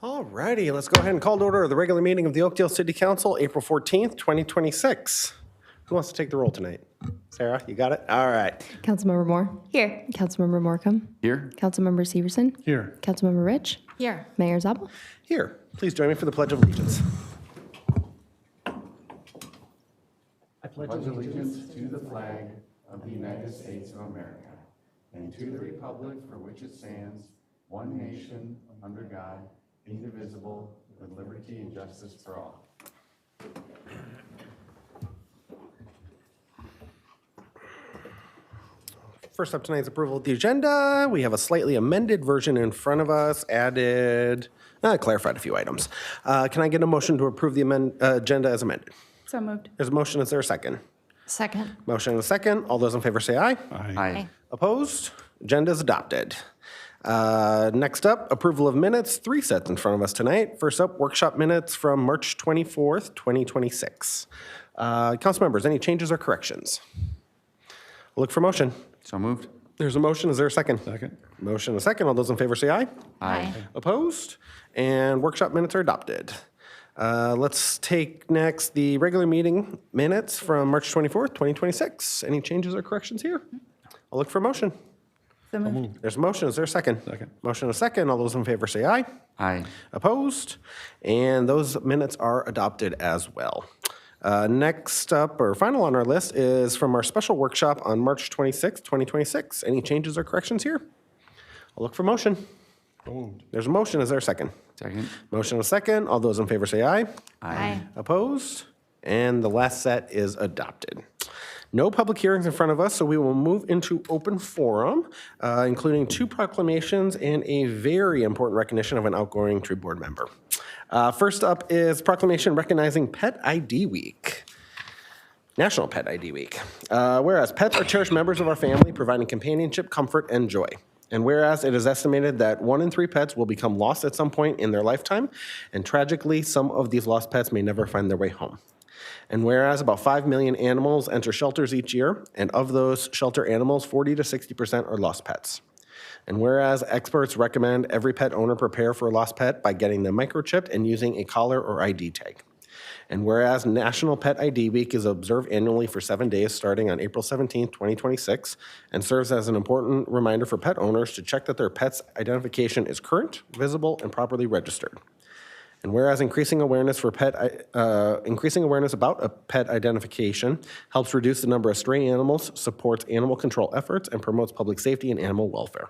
All righty, let's go ahead and call to order the regular meeting of the Oakdale City Council, April 14th, 2026. Who wants to take the roll tonight? Sarah, you got it? All right. Councilmember Moore. Here. Councilmember Morcomb. Here. Councilmember Severson. Here. Councilmember Rich. Here. Mayor Zabel. Here, please join me for the Pledge of Allegiance. I pledge allegiance to the flag of the United States of America and to the republic for which it stands, one nation, under God, indivisible, with liberty and justice for all. First up tonight's approval of the agenda. We have a slightly amended version in front of us, clarified a few items. Can I get a motion to approve the agenda as amended? So moved. There's a motion, is there a second? Second. Motion and a second. All those in favor say aye. Aye. Opposed? Agenda is adopted. Next up, approval of minutes, 3 sets in front of us tonight. First up, workshop minutes from March 24th, 2026. Council members, any changes or corrections? I'll look for motion. So moved. There's a motion, is there a second? Second. Motion and a second. All those in favor say aye. Aye. Opposed? And workshop minutes are adopted. Let's take next the regular meeting minutes from March 24th, 2026. Any changes or corrections here? I'll look for motion. So moved. There's a motion. Is there a second? Second. Motion and a second. All those in favor say aye. Aye. Opposed? And those minutes are adopted as well. Next up, or final on our list, is from our special workshop on March 26th, 2026. Any changes or corrections here? I'll look for motion. There's a motion. Is there a second? Second. Motion and a second. All those in favor say aye. Aye. Opposed? And the last set is adopted. No public hearings in front of us, so we will move into open forum, including 2 proclamations and a very important recognition of an outgoing tree board member. First up is proclamation recognizing Pet ID Week. National Pet ID Week. Whereas pets are cherished members of our family, providing companionship, comfort, and joy. And whereas it is estimated that 1 in 3 pets will become lost at some point in their lifetime, and tragically, some of these lost pets may never find their way home. And whereas about 5 million animals enter shelters each year, and of those shelter animals, 40 to 60% are lost pets. And whereas experts recommend every pet owner prepare for a lost pet by getting them microchipped and using a collar or ID tag. And whereas National Pet ID Week is observed annually for 7 days starting on April 17, 2026, and serves as an important reminder for pet owners to check that their pet's identification is current, visible, and properly registered. And whereas increasing awareness about a pet identification helps reduce the number of stray animals, supports animal control efforts, and promotes public safety and animal welfare.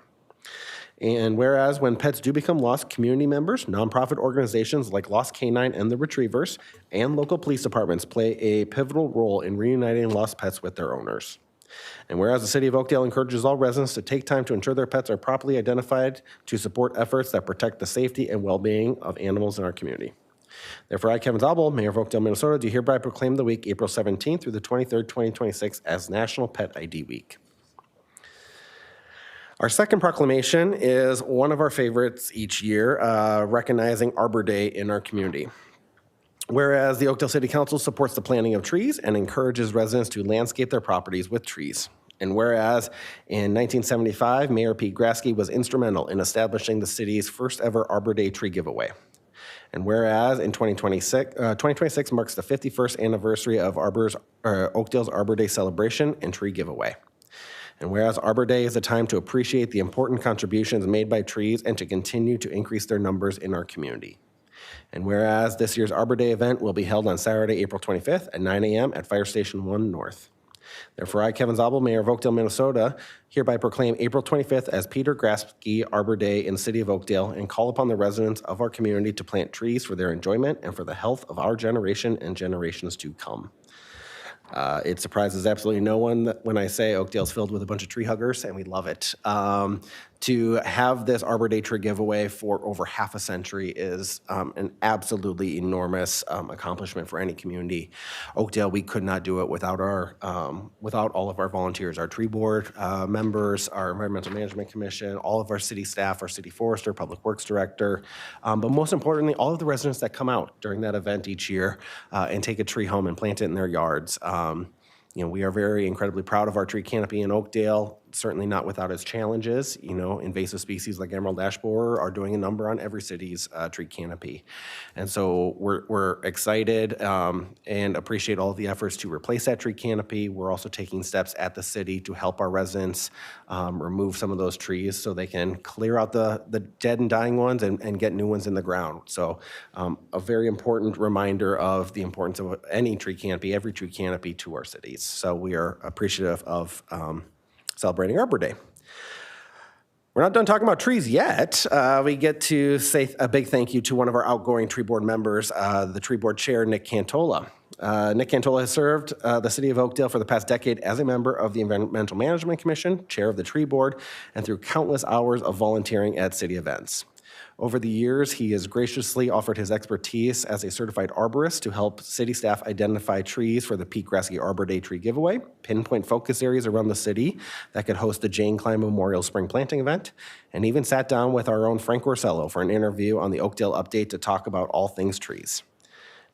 And whereas when pets do become lost, community members, nonprofit organizations like Lost Canine and the Retrievers, and local police departments play a pivotal role in reuniting lost pets with their owners. And whereas the City of Oakdale encourages all residents to take time to ensure their pets are properly identified to support efforts that protect the safety and well-being of animals in our community. Therefore, I, Kevin Zabel, Mayor of Oakdale, Minnesota, do hereby proclaim the week April 17th through the 23rd, 2026 as National Pet ID Week. Our second proclamation is one of our favorites each year, recognizing Arbor Day in our community. Whereas the Oakdale City Council supports the planting of trees and encourages residents to landscape their properties with trees. And whereas in 1975, Mayor Pete Graske was instrumental in establishing the city's first ever Arbor Day tree giveaway. And whereas in 2026 marks the 51st anniversary of Oakdale's Arbor Day celebration and tree giveaway. And whereas Arbor Day is a time to appreciate the important contributions made by trees and to continue to increase their numbers in our community. And whereas this year's Arbor Day event will be held on Saturday, April 25th at 9 a.m. at Fire Station 1 North. Therefore, I, Kevin Zabel, Mayor of Oakdale, Minnesota, hereby proclaim April 25th as Peter Graske Arbor Day in the City of Oakdale and call upon the residents of our community to plant trees for their enjoyment and for the health of our generation and generations to come. It surprises absolutely no one that when I say Oakdale's filled with a bunch of tree huggers, and we love it. To have this Arbor Day tree giveaway for over half a century is an absolutely enormous accomplishment for any community. Oakdale, we could not do it without without all of our volunteers, our tree board members, our environmental management commission, all of our city staff, our city forester, public works director, but most importantly, all of the residents that come out during that event each year and take a tree home and plant it in their yards. You know, we are very incredibly proud of our tree canopy in Oakdale. certainly not without its challenges. You know, invasive species like emerald ash borer are doing a number on every city's tree canopy. And so we're excited and appreciate all of the efforts to replace that tree canopy. We're also taking steps at the city to help our residents remove some of those trees so they can clear out the dead and dying ones and get new ones in the ground. So a very important reminder of the importance of any tree canopy, every tree canopy to our cities. So we are appreciative of celebrating Arbor Day. We're not done talking about trees yet. We get to say a big thank you to one of our outgoing tree board members, the tree board chair, Nick Kantola. Nick Kantola has served the city of Oakdale for the past decade as a member of the Environmental Management Commission, chair of the tree board, and through countless hours of volunteering at city events. Over the years, he has graciously offered his expertise as a certified arborist to help city staff identify trees for the Peak Graske Arbor Day tree giveaway, pinpoint focus areas around the city that could host the Jane Klein Memorial Spring Planting event, and even sat down with our own Frank Orsello for an interview on the Oakdale Update to talk about all things trees.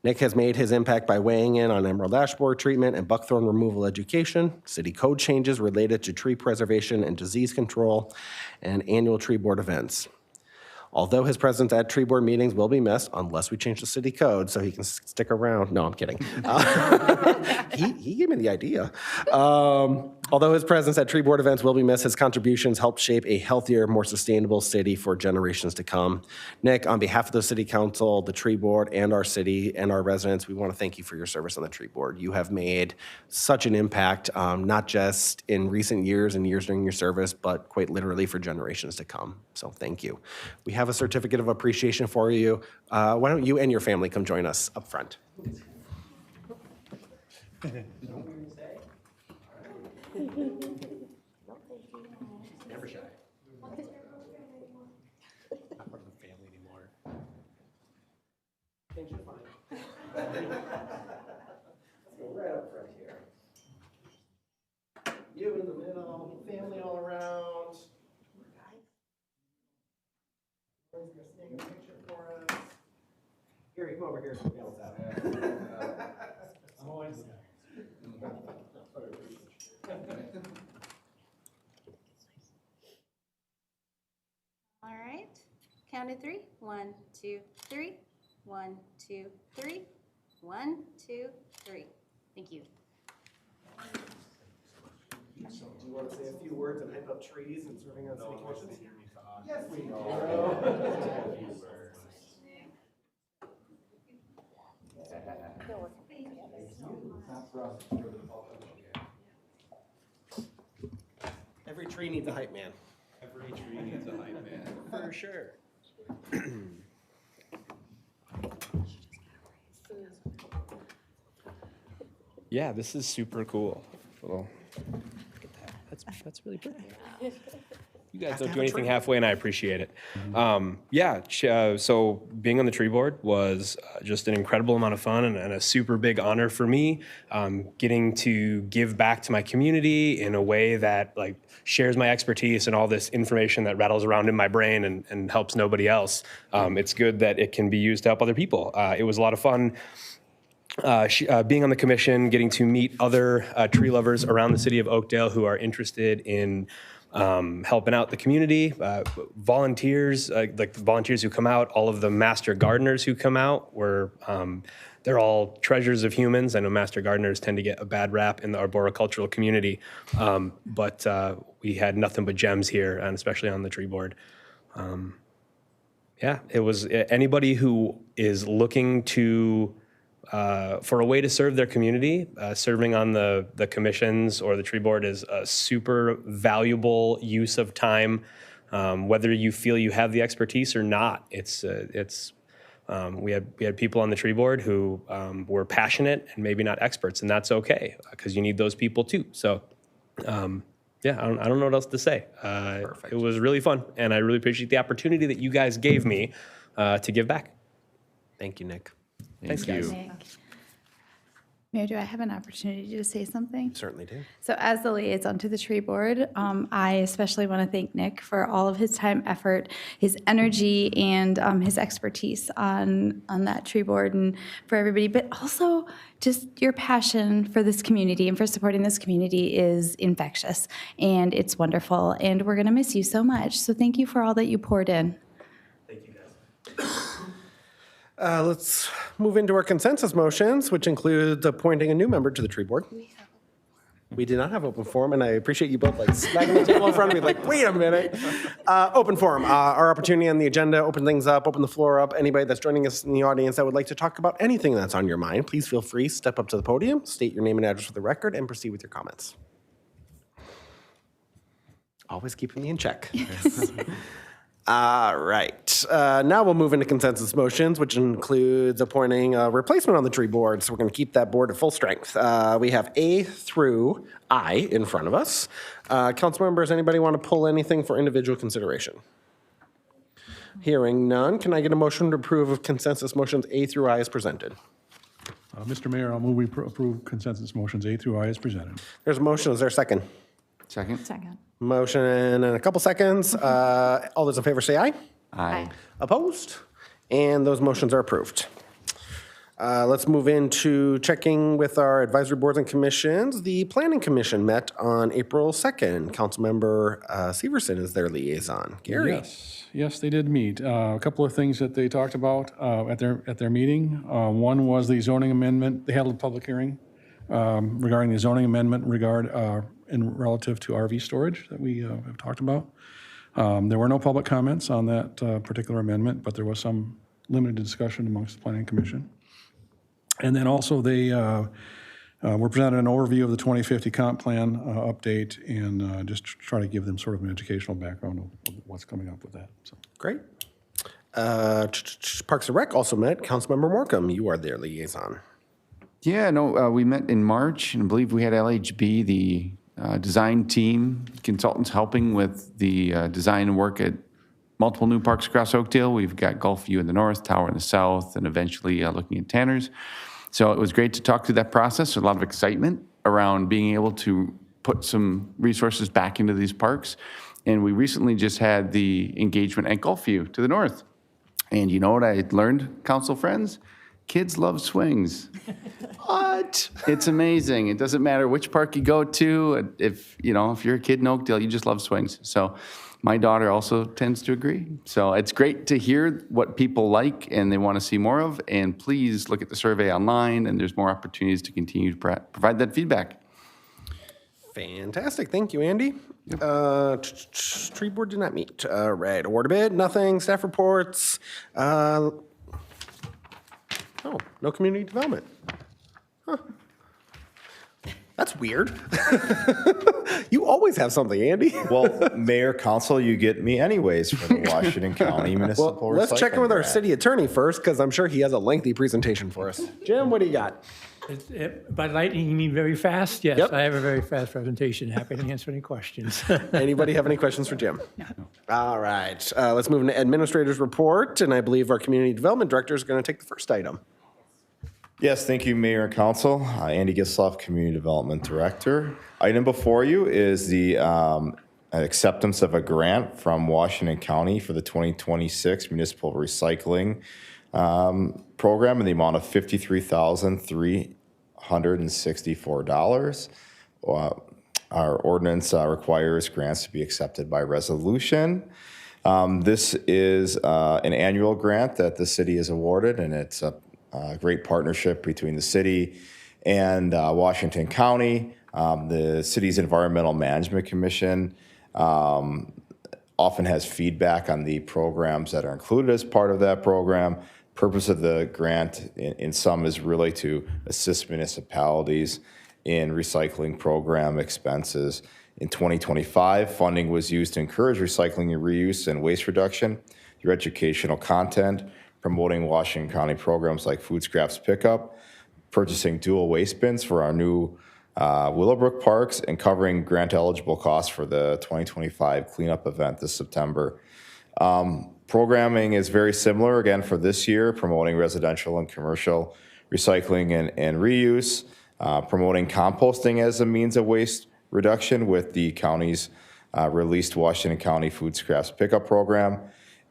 Nick has made his impact by weighing in on emerald ash borer treatment and buckthorn removal education, city code changes related to tree preservation and disease control, and annual tree board events. Although his presence at tree board meetings will be missed unless we change the city code so he can stick around. No, I'm kidding. He gave me the idea. Although his presence at tree board events will be missed, his contributions help shape a healthier, more sustainable city for generations to come. Nick, on behalf of the city council, the tree board, and our city and our residents, we want to thank you for your service on the tree board. You have made such an impact, not just in recent years and years during your service, but quite literally for generations to come. So thank you. We have a certificate of appreciation for you. Why don't you and your family come join us up front? Never shy. Not part of the family anymore. Things are fine. Let's go right up front here. You in the middle, family all around. Gonna snag a picture for us. Here, you come over here so we balance out. I'm always the guy. All right, count to three. 1, 2, 3. 1, 2, 3. 1, 2, 3. Thank you. Do you want to say a few words and hype up trees and serving on city commissions? Yes, we do. Every tree needs a hype man. Every tree needs a hype man. For sure. Yeah, this is super cool. Well, look at that. That's really pretty. You guys don't do anything halfway, and I appreciate it. So being on the tree board was just an incredible amount of fun and a super big honor for me. Getting to give back to my community in a way that like shares my expertise and all this information that rattles around in my brain and helps nobody else. It's good that it can be used to help other people. It was a lot of fun. Being on the commission, getting to meet other tree lovers around the city of Oakdale who are interested in helping out the community, volunteers, like the volunteers who come out, all of the master gardeners who come out, they're all treasures of humans. I know master gardeners tend to get a bad rap in the arboricultural community, but we had nothing but gems here, and especially on the tree board. It was anybody who is looking to for a way to serve their community, serving on the commissions or the tree board is a super valuable use of time, whether you feel you have the expertise or not. We had people on the tree board who were passionate and maybe not experts, and that's okay because you need those people too. So, I don't know what else to say. It was really fun, and I really appreciate the opportunity that you guys gave me to give back. Thank you, Nick. Thanks, guys. Mayor, do I have an opportunity to say something? Certainly do. So as the liaison to the tree board, I especially want to thank Nick for all of his time, effort, his energy, and his expertise on that tree board and for everybody. But also just your passion for this community and for supporting this community is infectious, and it's wonderful. And we're going to miss you so much. So thank you for all that you poured in. Let's move into our consensus motions, which includes appointing a new member to the tree board. We did not have open forum, and I appreciate you both like smacking the table in front of me like, wait a minute. Open forum, our opportunity on the agenda, open things up, open the floor up. Anybody that's joining us in the audience that would like to talk about anything that's on your mind, please feel free, step up to the podium, state your name and address for the record, and proceed with your comments. Always keeping me in check. All right. Now we'll move into consensus motions, which includes appointing a replacement on the tree board. So we're going to keep that board at full strength. We have A through I in front of us. Council members, anybody want to pull anything for individual consideration? Hearing none, can I get a motion to approve of consensus motions A through I as presented? Mr. Mayor, I'll move we approve consensus motions A through I as presented. There's a motion. Is there a second? Second? Second. Motion in a couple seconds. All those in favor say aye. Aye. Opposed? And those motions are approved. Let's move into checking with our advisory boards and commissions. The Planning Commission met on April 2nd. Councilmember Severson is their liaison. Gary? Yes, they did meet. A couple of things that they talked about at their meeting. One was the zoning amendment. They held a public hearing regarding the zoning amendment in relative to RV storage that we have talked about. There were no public comments on that particular amendment, but there was some limited discussion amongst the Planning Commission. And then also they were presented an overview of the 2050 comp plan update and just try to give them sort of an educational background of what's coming up with that. So. Great. Parks and Rec also met. Councilmember Morcomb, you are their liaison. Yeah, no, we met in March, and I believe we had LHB, the design team, consultants helping with the design work at multiple new parks across Oakdale. We've got Gulfview in the north, Tower in the south, and eventually looking at Tanner's. So it was great to talk through that process. There's a lot of excitement around being able to put some resources back into these parks. And we recently just had the engagement at Gulfview to the north. And you know what I learned, council friends? Kids love swings. What? It's amazing. It doesn't matter which park you go to. If you're a kid in Oakdale, you just love swings. So my daughter also tends to agree. So it's great to hear what people like and they want to see more of. And please look at the survey online, and there's more opportunities to continue to provide that feedback. Fantastic. Thank you, Andy. Tree board did not meet. Right. Award a bid, nothing. Staff reports. No community development. Huh. That's weird. You always have something, Andy. Well, Mayor, Council, you get me anyways for the Washington County Municipal Well, let's check in with our Recycling city attorney first, because I'm sure he has a lengthy presentation for us. Jim, what do you got? By lightning, you mean very fast? Yes, Yep. I have a very fast presentation. Happy to answer any questions. Anybody have any questions for Jim? No. All right. Let's move into administrator's report, and I believe our community development director is going to take the first item. Yes, thank you, Mayor and Council. Andy Gisloff, Community Development Director. Item before you is the acceptance of a grant from Washington County for the 2026 Municipal Recycling Program in the amount of $53,364. Our ordinance requires grants to be accepted by resolution. This is an annual grant that the city is awarded, and it's a great partnership between the city and Washington County. The city's Environmental Management Commission often has feedback on the programs that are included as part of that program. Purpose of the grant in sum is really to assist municipalities in recycling program expenses. In 2025, funding was used to encourage recycling and reuse and waste reduction through educational content, promoting Washington County programs like food scraps pickup, purchasing dual waste bins for our new Willowbrook parks, and covering grant eligible costs for the 2025 cleanup event this September. Programming is very similar again for this year, promoting residential and commercial recycling and reuse. promoting composting as a means of waste reduction with the county's released Washington County Food Scraps Pickup Program,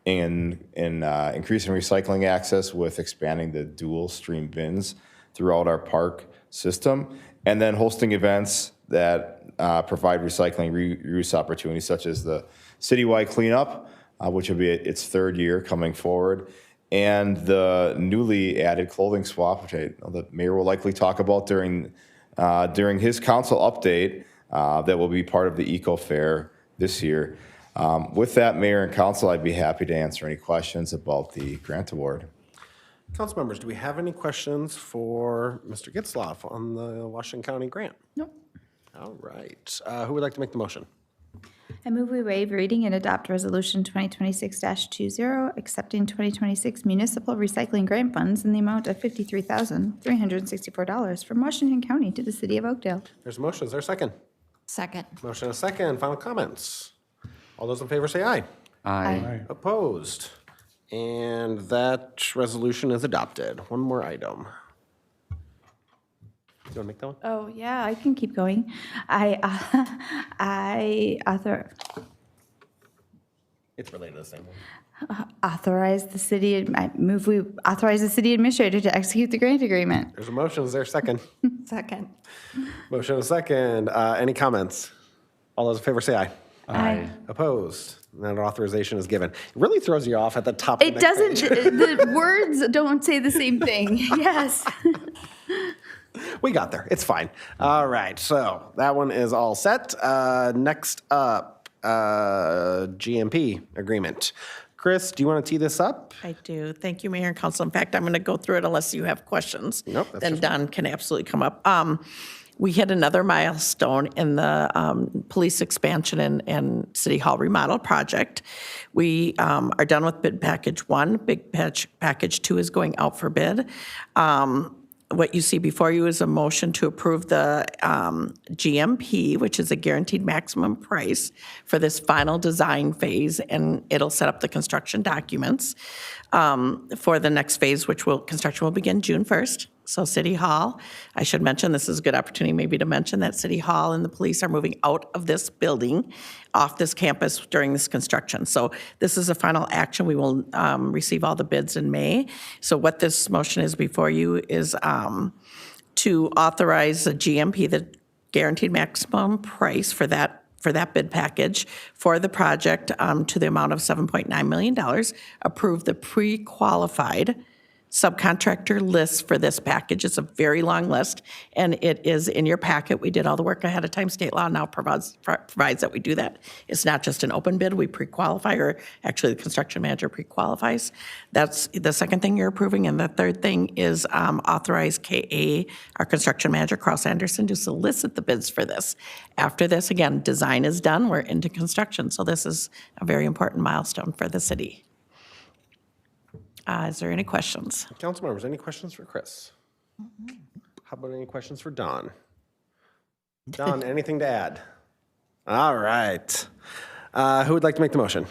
and increasing recycling access with expanding the dual stream bins throughout our park system, and then hosting events that provide recycling reuse opportunities, such as the citywide cleanup, which will be its third year coming forward, and the newly added clothing swap, which I know the mayor will likely talk about during his council update, that will be part of the Eco Fair this year. With that, Mayor and Council, I'd be happy to answer any questions about the grant award. Council members, do we have any questions for Mr. Getzlaff on the Washington County grant? Nope. All right. Who would like to make the motion? I move we waive reading and adopt Resolution 2026-20, accepting 2026 municipal recycling grant funds in the amount of $53,364 from Washington County to the city of Oakdale. There's a motion. Is there a second? Second. Motion and a second. Final comments. All those in favor say aye. Aye. Opposed? And that resolution is adopted. One more item. Do you want to make that one? Oh, yeah, I can keep going. It's related to the same one. I move we authorize the city administrator to execute the grant agreement. There's a motion. Is there a second? Second. Motion and a second. Any comments? All those in favor say aye. Aye. Opposed? And that authorization is given. It really throws you off at the top of the It next doesn't, page. the words don't say the same thing. Yes. We got there. It's fine. All right. So that one is all set. Next up, GMP agreement. Chris, do you want to tee this up? I do. Thank you, Mayor and Council. In fact, I'm going to go through it unless you have questions. Nope, that's Then just Don can absolutely come up. We hit another milestone in the police expansion and City Hall remodel project. We are done with bid package 1. Bid package 2 is going out for bid. What you see before you is a motion to approve the GMP, which is a guaranteed maximum price for this final design phase, and it'll set up the construction documents for the next phase, construction will begin June 1st. So City Hall, I should mention, this is a good opportunity maybe to mention that City Hall and the police are moving out of this building, off this campus during this construction. So this is a final action. We will receive all the bids in May. So what this motion is before you is to authorize the GMP, the guaranteed maximum price for that bid package for the project to the amount of $7.9 million, approve the pre-qualified subcontractor list for this package. It's a very long list, and it is in your packet. We did all the work ahead of time. State law now provides that we do that. It's not just an open bid. We pre-qualify, or actually the construction manager pre-qualifies. That's the second thing you're approving. And the third thing is authorize KA, our construction manager, Carl Anderson, to solicit the bids for this. After this, again, design is done. We're into construction. So this is a very important milestone for the city. Is there any questions? Council members, any questions for Chris? How about any questions for Don? Don, anything to add? All right. Who would like to make the motion?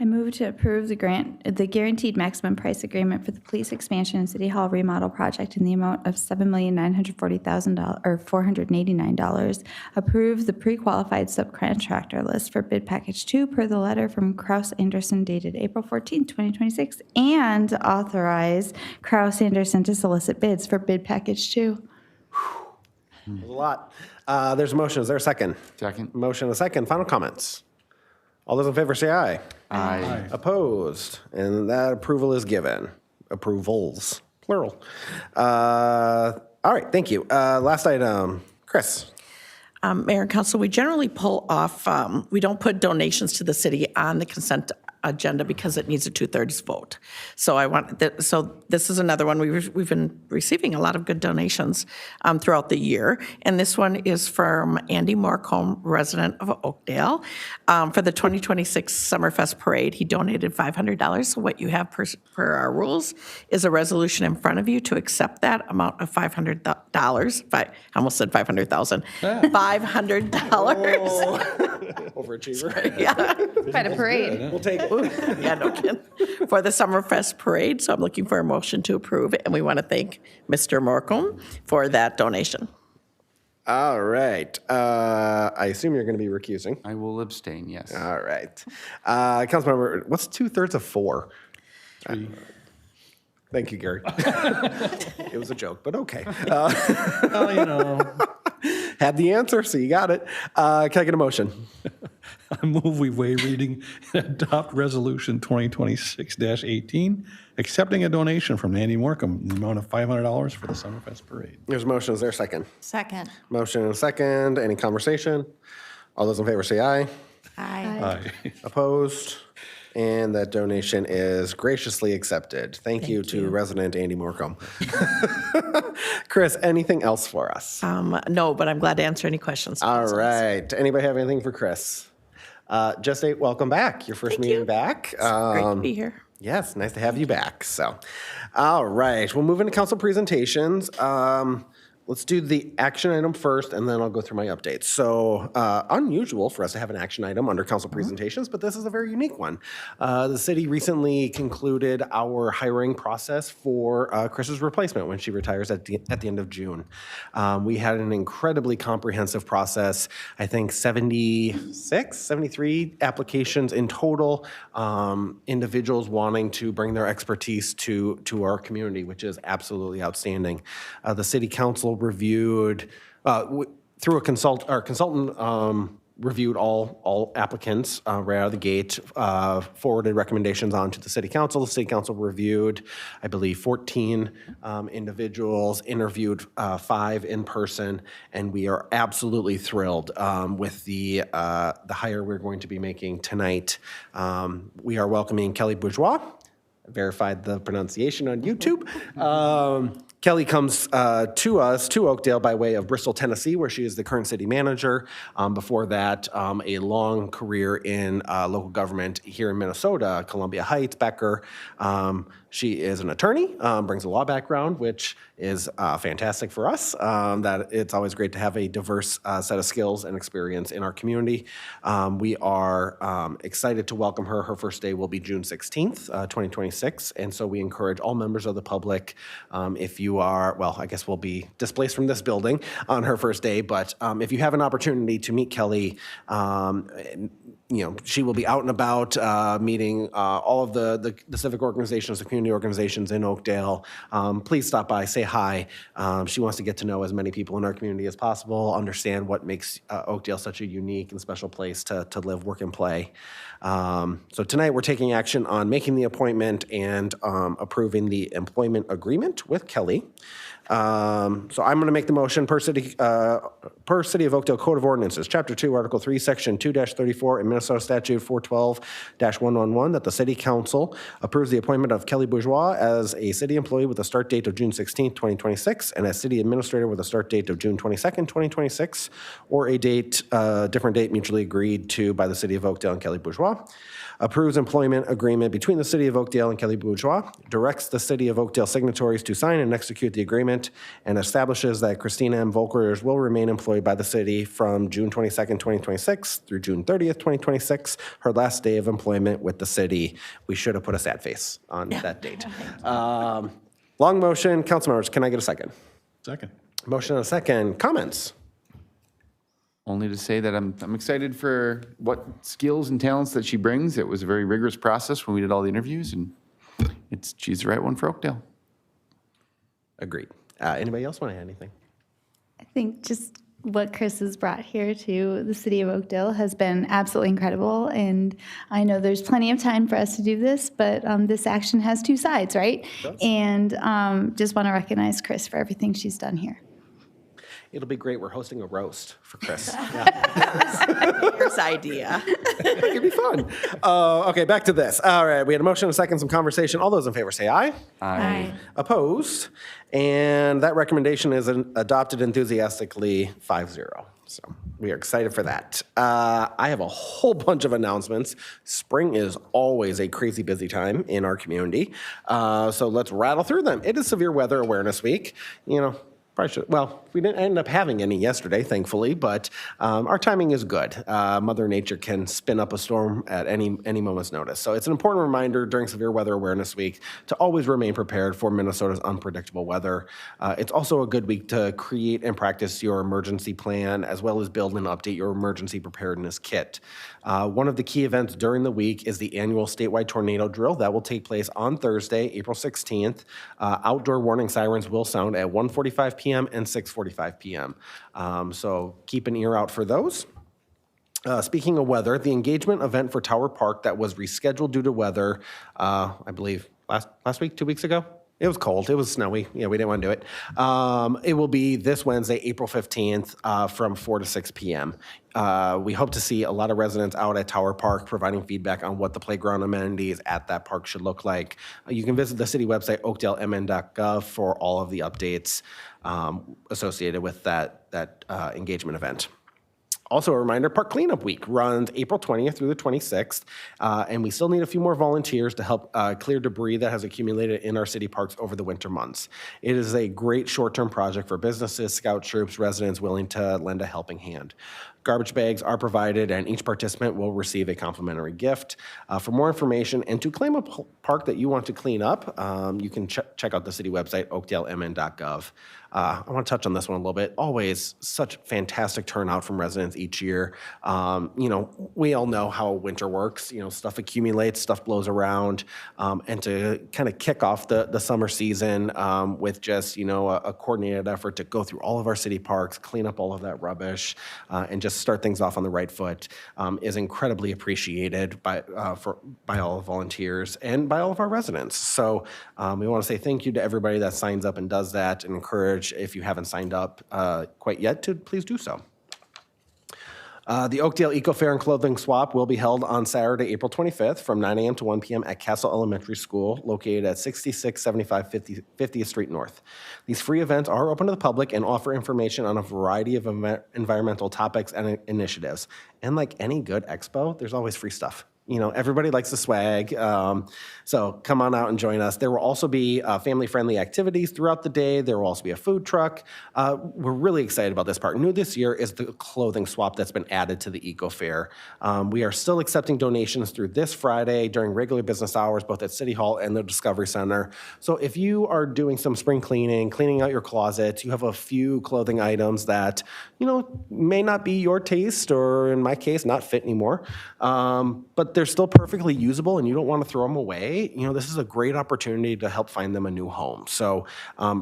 I move to approve the guaranteed maximum price agreement for the police expansion and City Hall remodel project in the amount of $7,940,000 or $489. Approve the pre-qualified subcontractor list for bid package 2 per the letter from Kraus Anderson dated April 14, 2026, and authorize Kraus Anderson to solicit bids for bid package 2. There's a lot. There's a motion. Is there a second? Second. Motion and a second. Final comments. All those in favor say aye. Aye. Opposed? And that approval is given. Approvals, plural. All right, thank you. Last item, Chris. Mayor and Council, we generally pull off, we don't put donations to the city on the consent agenda because it needs a 2/3 vote. So this is another one. We've been receiving a lot of good donations throughout the year, and this one is from Andy Morcomb, resident of Oakdale. For the 2026 Summerfest Parade, he donated $500. So what you have per our rules is a resolution in front of you to accept that amount of $500. I almost said 500,000. $500. Overachiever. Yeah. Quite a parade. We'll take it. Yeah, no kidding. For the Summerfest parade, so I'm looking for a motion to approve, and we want to thank Mr. Morcomb for that donation. All right. I assume you're going to be recusing. I will abstain, yes. All right. Councilmember, what's 2/3 of 4? 3. Thank you, Gary. It was a joke, but okay. Well, you know, Had the answer, so you got it. Can I get a motion? I move we waive reading and adopt Resolution 2026-18, accepting a donation from Andy Morcomb in the amount of $500 for the Summerfest parade. There's a motion. Is there a second? Second. Motion and a second. Any conversation? All those in favor say aye. Aye. Aye. Opposed? And that donation is graciously accepted. Thank you to resident Andy Morcomb. Chris, anything else for us? No, but I'm glad to answer any questions. All right. Anybody have anything for Chris? Just welcome back. Your first meeting back. Great to be here. Yes, nice to have you back. So, all right, we'll move into council presentations. Let's do the action item first, and then I'll go through my updates. So, unusual for us to have an action item under council presentations, but this is a very unique one. The city recently concluded our hiring process for Chris's replacement when she retires at the end of June. We had an incredibly comprehensive process. I think 73 applications in total, individuals wanting to bring their expertise to our community, which is absolutely outstanding. The city council reviewed through a consultant reviewed all applicants right out of the gate, forwarded recommendations on to the city council. The city council reviewed, I believe, 14 individuals, interviewed 5 in person, and we are absolutely thrilled with the hire we're going to be making tonight. We are welcoming Kelli Bourgeois. Verified the pronunciation on YouTube. Kelli comes to us, to Oakdale, by way of Bristol, Tennessee, where she is the current city manager. Before that, a long career in local government here in Minnesota, Columbia Heights, Becker. She is an attorney, brings a law background, which is fantastic for us. That it's always great to have a diverse set of skills and experience in our community. We are excited to welcome her. Her first day will be June 16th, 2026. And so we encourage all members of the public, if you are, well, I guess we'll be displaced from this building on her first day, but if you have an opportunity to meet Kelli, she will be out and about meeting all of the civic organizations, the community organizations in Oakdale. Please stop by, say hi. She wants to get to know as many people in our community as possible, understand what makes Oakdale such a unique and special place to live, work, and play. So tonight we're taking action on making the appointment and approving the employment agreement with Kelli. So I'm going to make the motion per City of Oakdale Code of Ordinances, Chapter 2, Article 3, Section 2-34, and Minnesota Statute 412-111, that the City Council approves the appointment of Kelli Bourgeois as a city employee with a start date of June 16, 2026, and as city administrator with a start date of June 22nd, 2026, or a different date mutually agreed to by the City of Oakdale and Kelli Bourgeois. Approves employment agreement between the City of Oakdale and Kelli Bourgeois, directs the City of Oakdale signatories to sign and execute the agreement, and establishes that Christina M. Volkers will remain employed by the city from June 22nd, 2026 through June 30th, 2026, her last day of employment with the city. We should have put a sad face on that date. Long motion. Council members, can I get a second? Second. Motion and a second. Comments? Only to say that I'm excited for what skills and talents that she brings. It was a very rigorous process when we did all the interviews, and she's the right one for Oakdale. Agreed. Anybody else want to add anything? I think just what Chris has brought here to the city of Oakdale has been absolutely incredible. And I know there's plenty of time for us to do this, but this action has 2 sides, right? And just want to recognize Chris for everything she's done here. It'll be great. We're hosting a roast for Chris. Here's idea. It could be fun. Okay, back to this. All right, we had a motion, a second, some conversation. All those in favor say aye. Aye. Opposed? And that recommendation is adopted enthusiastically 5-0. So we are excited for that. I have a whole bunch of announcements. Spring is always a crazy busy time in our community. So let's rattle through them. It is Severe Weather Awareness Week. Probably should, well, we didn't end up having any yesterday, thankfully, but our timing is good. Mother Nature can spin up a storm at any moment's notice. So it's an important reminder during Severe Weather Awareness Week to always remain prepared for Minnesota's unpredictable weather. It's also a good week to create and practice your emergency plan, as well as build and update your emergency preparedness kit. One of the key events during the week is the annual statewide tornado drill that will take place on Thursday, April 16th. Outdoor warning sirens will sound at 1:45 p.m. and 6:45 p.m. So keep an ear out for those. Speaking of weather, the engagement event for Tower Park that was rescheduled due to weather, I believe last week, 2 weeks ago? It was cold. It was snowy. Yeah, we didn't want to do it. It will be this Wednesday, April 15th, from 4 to 6 p.m. We hope to see a lot of residents out at Tower Park providing feedback on what the playground amenities at that park should look like. You can visit the city website, oakdalemn.gov, for all of the updates associated with that engagement event. Also a reminder, Park Cleanup Week runs April 20th through the 26th, and we still need a few more volunteers to help clear debris that has accumulated in our city parks over the winter months. It is a great short-term project for businesses, scout troops, residents willing to lend a helping hand. Garbage bags are provided, and each participant will receive a complimentary gift. For more information and to claim a park that you want to clean up, you can check out the city website, oakdalemn.gov. I want to touch on this one a little bit. Always such fantastic turnout from residents each year. We all know how winter works. Stuff accumulates, stuff blows around, and to kind of kick off the summer season with just a coordinated effort to go through all of our city parks, clean up all of that rubbish, and just start things off on the right foot is incredibly appreciated by all the volunteers and by all of our residents. So we want to say thank you to everybody that signs up and does that, and encourage, if you haven't signed up quite yet, to please do so. The Oakdale Eco Fair and Clothing Swap will be held on Saturday, April 25th from 9 a.m. to 1 p.m. at Castle Elementary School, located at 6675 50th Street North. These free events are open to the public and offer information on a variety of environmental topics and initiatives. And like any good expo, there's always free stuff. Everybody likes the swag, so come on out and join us. There will also be family-friendly activities throughout the day. There will also be a food truck. We're really excited about this part. New this year is the clothing swap that's been added to the Eco Fair. We are still accepting donations through this Friday during regular business hours, both at City Hall and the Discovery Center. So if you are doing some spring cleaning out your closet, you have a few clothing items that, may not be your taste, or in my case, not fit anymore, but they're still perfectly usable and you don't want to throw them away, this is a great opportunity to help find them a new home. So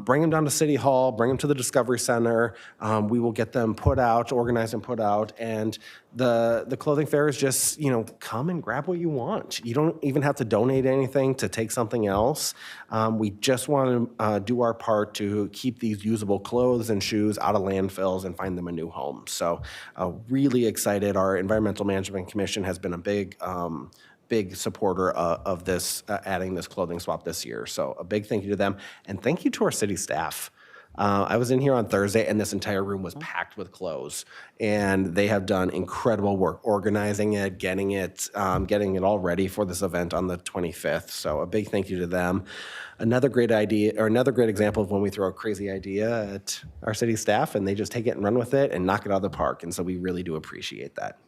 bring them down to City Hall, bring them to the Discovery Center. We will get them organized and put out. And the clothing fair is just, come and grab what you want. You don't even have to donate anything to take something else. We just want to do our part to keep these usable clothes and shoes out of landfills and find them a new home. So really excited. Our Environmental Management Commission has been a big supporter of this, adding this clothing swap this year. So a big thank you to them. And thank you to our city staff. I was in here on Thursday, and this entire room was packed with clothes, and they have done incredible work organizing it, getting it all ready for this event on the 25th. So a big thank you to them. Another great example of when we throw a crazy idea at our city staff, and they just take it and run with it and knock it out of the park. And so we really do appreciate that.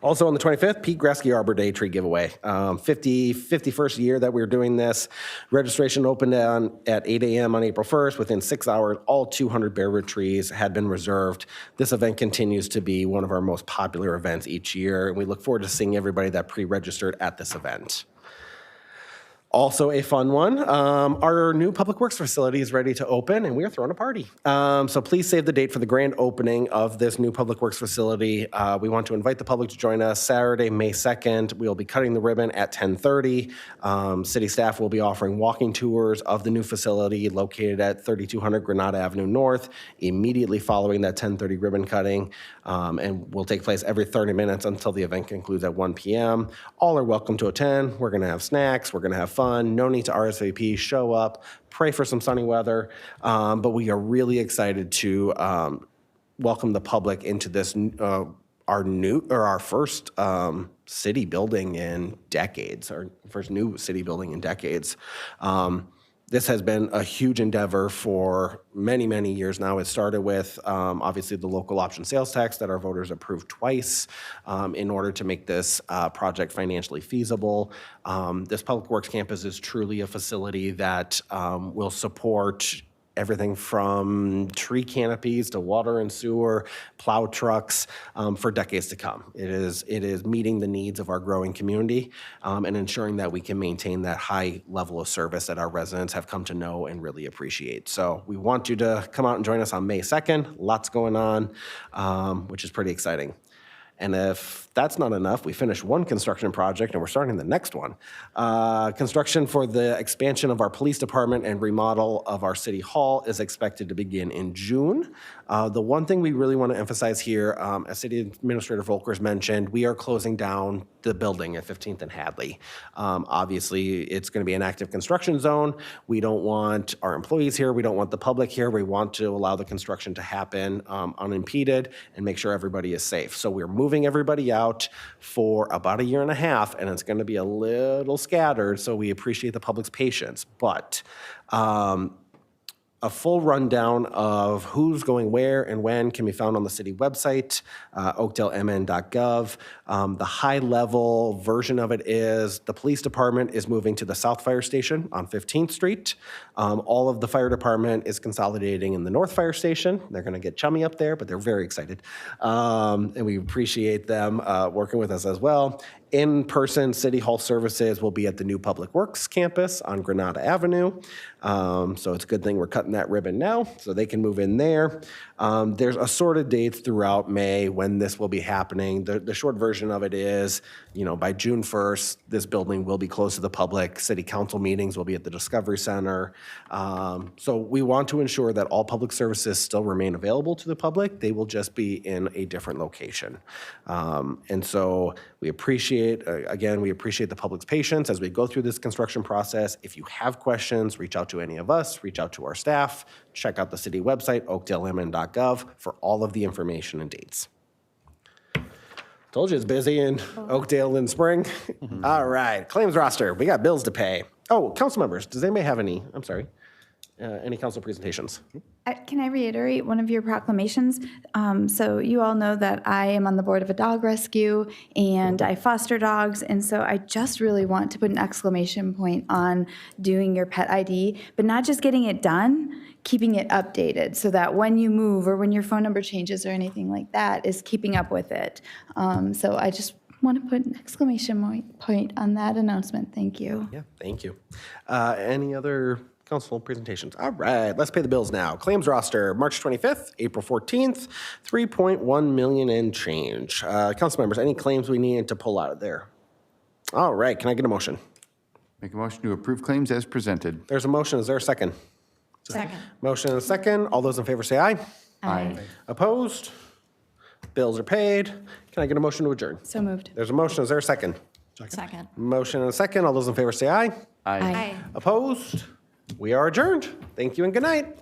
Also on the 25th, Pete Graske Arbor Day tree giveaway. 51st year that we're doing this. Registration opened at 8 a.m. on April 1st. Within 6 hours, all 200 barewood trees had been reserved. This event continues to be one of our most popular events each year, and we look forward to seeing everybody that pre-registered at this event. Also a fun one, our new Public Works facility is ready to open, and we are throwing a party. So please save the date for the grand opening of this new Public Works facility. We want to invite the public to join us Saturday, May 2nd. We'll be cutting the ribbon at 10:30. City staff will be offering walking tours of the new facility located at 3200 Granada Avenue North immediately following that 10:30 ribbon cutting, and will take place every 30 minutes until the event concludes at 1 p.m. All are welcome to attend. We're going to have snacks. We're going to have fun. No need to RSVP. Show up. Pray for some sunny weather. But we are really excited to welcome the public into this our first city building in decades, our first new city building in decades. This has been a huge endeavor for many, many years now. It started with, obviously, the local option sales tax that our voters approved twice in order to make this project financially feasible. This Public Works campus is truly a facility that will support everything from tree canopies to water and sewer, plow trucks for decades to come. It is meeting the needs of our growing community and ensuring that we can maintain that high level of service that our residents have come to know and really appreciate. So we want you to come out and join us on May 2nd. Lots going on, which is pretty exciting. And if that's not enough, we finished one construction project and we're starting the next one. Construction for the expansion of our police department and remodel of our city hall is expected to begin in June. The one thing we really want to emphasize here, as City Administrator Volkers mentioned, we are closing down the building at 15th and Hadley. Obviously, it's going to be an active construction zone. We don't want our employees here. We don't want the public here. We want to allow the construction to happen unimpeded and make sure everybody is safe. So we're moving everybody out for about 1.5 years, and it's going to be a little scattered, so we appreciate the public's patience. But a full rundown of who's going where and when can be found on the city website, oakdalemn.gov. The high-level version of it is the police department is moving to the South Fire Station on 15th Street. All of the fire department is consolidating in the North Fire Station. They're going to get chummy up there, but they're very excited. And we appreciate them working with us as well. In-person City Hall services will be at the new Public Works campus on Granada Avenue. So it's a good thing we're cutting that ribbon now so they can move in there. There's assorted dates throughout May when this will be happening. The short version of it is, by June 1st, this building will be closed to the public. City council meetings will be at the Discovery Center. So we want to ensure that all public services still remain available to the public. They will just be in a different location. And so we appreciate the public's patience as we go through this construction process. If you have questions, reach out to any of us, reach out to our staff, check out the city website, oakdalemn.gov, for all of the information and dates. Told you it's busy in Oakdale in spring. All right, claims roster. We got bills to pay. Oh, council members, does anybody have any council presentations? Can I reiterate one of your proclamations? So you all know that I am on the board of a dog rescue and I foster dogs. And so I just really want to put an exclamation point on doing your pet ID, but not just getting it done, keeping it updated so that when you move or when your phone number changes or anything like that is keeping up with it. So I just want to put an exclamation point on that announcement. Thank you. Yeah, thank you. Any other council presentations? All right, let's pay the bills now. Claims roster, March 25th, April 14th, $3.1 million and change. Council members, any claims we need to pull out of there? All right, can I get a motion? Make a motion to approve claims as presented. There's a motion, is there a second? Second. Motion and a second. All those in favor say aye. Aye. Opposed? Bills are paid. Can I get a motion to adjourn? So moved. There's a motion, is there a second? Second. Motion and a second. All those in favor say aye. Aye. Opposed? We are adjourned. Thank you and good night.